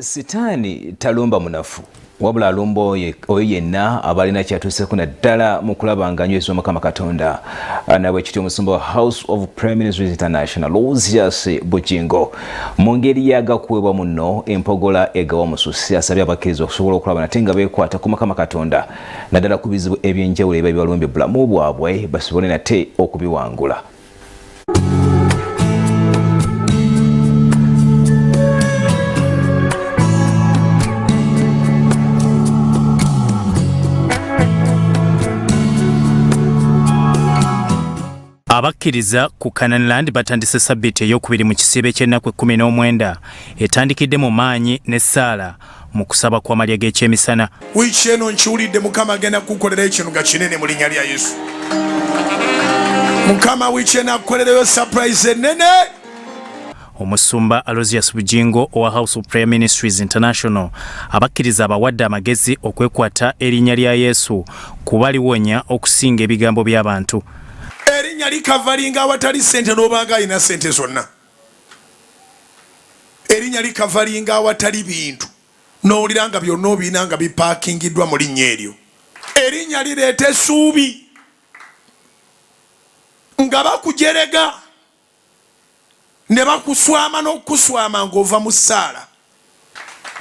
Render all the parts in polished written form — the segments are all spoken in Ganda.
Sitaani talumba munafu wabula alumba oyo yenna abalina kyatuuseeko naddala mu kulaba nga anyweza Mukama Katonda. Nabwe kityo omusumba wa House of Prayer Ministries International Lucius Bujjingo mu ngeri yagakuweebwa muno empogola egawa mususi asabye abakkiriza okusobola okulaba nate nga beekwata ku Mukama Katonda naddala ku bizibu ebyenjawulo ebiba bibalumbye bulamu bwabwe basobole nate okubiwangula. Abakkiriza ku Canaanland batandise Ssabbiiti ey'okubiri mu kisiibe ky'ennaku 19 etandikidde mu maanyi n'essaala mu kusaba kw'amalya g'ekyemisana. Wiiki eno nkiwulidde Mukama agenda kukolera ekintu nga kinene mu linnya lya Yesu. Mukama wiiki eno akukolereyo surprise ennene. Omusumba Lucius Bujjingo owa House of Prayer Ministries International abakkiriza abawadde amagezi okwekwata erinnya lya Yesu kubaliwonya okusinga ebigambo by'abantu. Erinnya likavalinga awatali ssente n'obanga alina ssente zonna. Erinnya likavalinga awatali bintu n'owulira nga byonna obiina nga bipaakingiddwa mu linnya eryo. Erinnya lireeta essuubi nga bakujerega ne bakuswama n'okuswama ng'ova mu ssaala.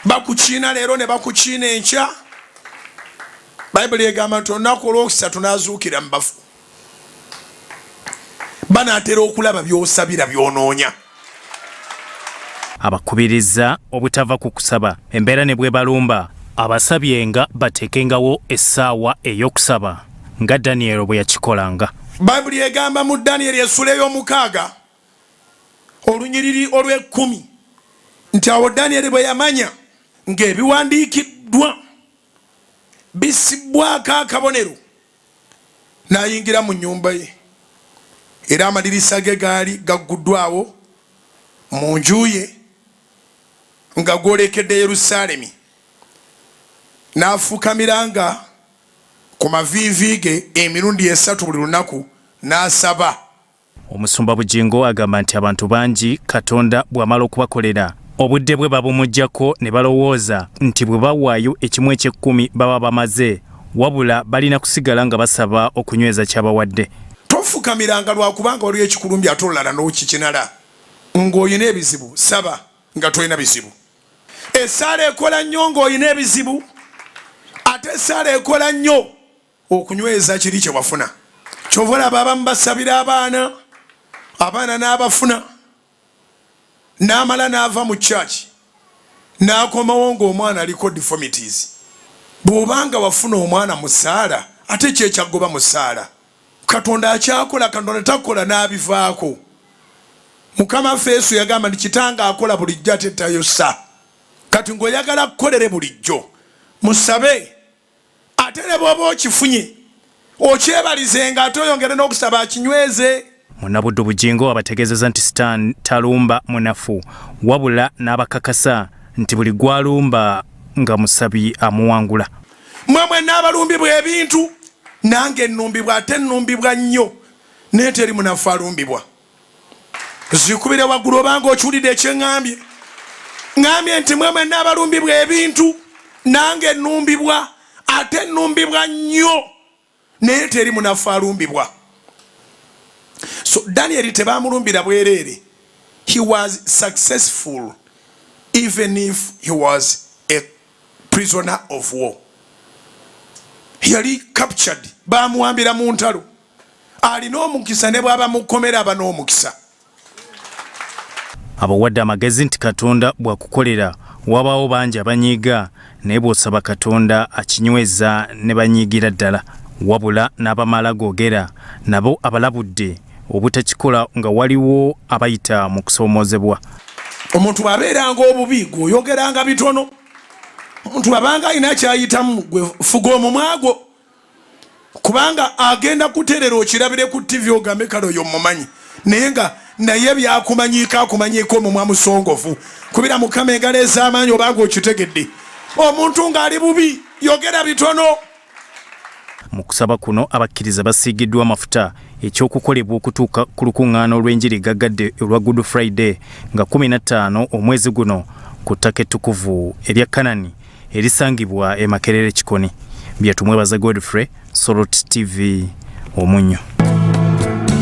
Bakukiina leero ne bakukiina enkya. Bayibuli egamba nti olunaku olwokusatu n'azuukira mu bafu. Banaatera okulaba by'osabira by'onoonya. Abakubiriza obutava ku kusaba embeera ne bwe balumba abasabye nga bateekengawo essaawa ey'okusaba nga Daniel bwe yakikolanga. Bayibuli egamba mu Daniel essula ey'omukaaga olunyiriri olw'10 nti awo Daniel bwe yamanya ng'ebiwandiikiddwa bisibbwako akabonero n'ayingira mu nnyumba ye. Era amadirisa ge gaali gagguddwawo mu nju ye nga gwolekedde Yerusaalemi. N'afukamiranga ku maviivi ge emirundi 3 buli lunaku n'asaba. Omusumba Bujjingo agamba nti abantu bangi Katonda bw'amala okubakolera obudde bwe babumuggyako ne balowooza nti bwe bawaayo ekimu eky'ekkumi baba bamaze wabula balina kusigala nga basaba okunyweza ky'abawadde. Tofukamiranga lwakubanga waliyo ekikulumbi ate olulala n'okikinala ng'oyina ebizibu saba nga tolina bizibu. Essaala ekola nnyo ng'oyina ebizibu ate essaala ekola nnyo okunyweza kiri kye wafuna. Kyova olaba abamu basabira abaana n'abafuna n'amala n'ava mu church n'akomawo ng'omwana aliko deformities. Bw'obanga wafuna omwana mu ssaala ate kyekyagoba mu ssaala. Katonda akyakola Katonda takola n'abivaako. Mukama Yesu yagamba nti kitanga akola bulijjo ate tayosa. Kati ng'oyagala kukolere bulijjo musabe ate ne bw'oba okifunye okyebalizenga ate oyongere n'okusaba akinyweze. Munnabuddu Bujjingo abategeezeza nti Sitaani talumba munafu wabula n'abakakasa nti buli gwalumba nga musabi amuwangula. Mmwe n'abalumbibwa ebintu nange nnumbibwa ate nnumbibwa nnyo naye teri munafu alumbibwa. Zikubire waggulu obanga okiwulidde ekyeŋŋambye. Ŋŋambye nti mmwe n'abalumbibwa ebintu nange nnumbibwa ate nnumbibwa nnyo naye teri munafu alumbibwa. So Daniel tebamulumbira bwereere. He was successful even if he was a prisoner of war. Yali captured bamuwambira mu ntalo. Alina omukisa ne bw'aba mukomera aba n'omukisa. Abawadde amagezi nti Katonda bw'akukolera wabaawo bangi abanyiiga naye bw'osaba Katonda akinyweza ne banyiigira ddala wabula n'abamala googera nabo abalabudde obutakikola nga waliwo abayita mu kusoomoozebwa. Omuntu bw'abeeranga obubi gwoyogeranga bitono. Omuntu bw'abanga alina kyayitamu gwe fuga omumwa gwo kubanga agenda kuterera okirabire ku TV ogambe kale oyo mumanyi naye nga naye byakumanyiika akumanyiika omumwa musongovu kubira Mukama engalo ez'amaanyi obanga okitegedde. Omuntu ng'ali bubi yogera bitono. Mu kusaba kuno abakkiriza basiigiddwa amafuta ekyokukolebwa okutuuka ku lukuŋŋaana olw'enjiri gaggadde olwa Good Friday nga 15 omwezi guno ku ttaka ettukuvu erya Kanani erisangibwa e Makerere Kikoni. Byatumwebaza Godfrey, Sorot TV, Omunyo.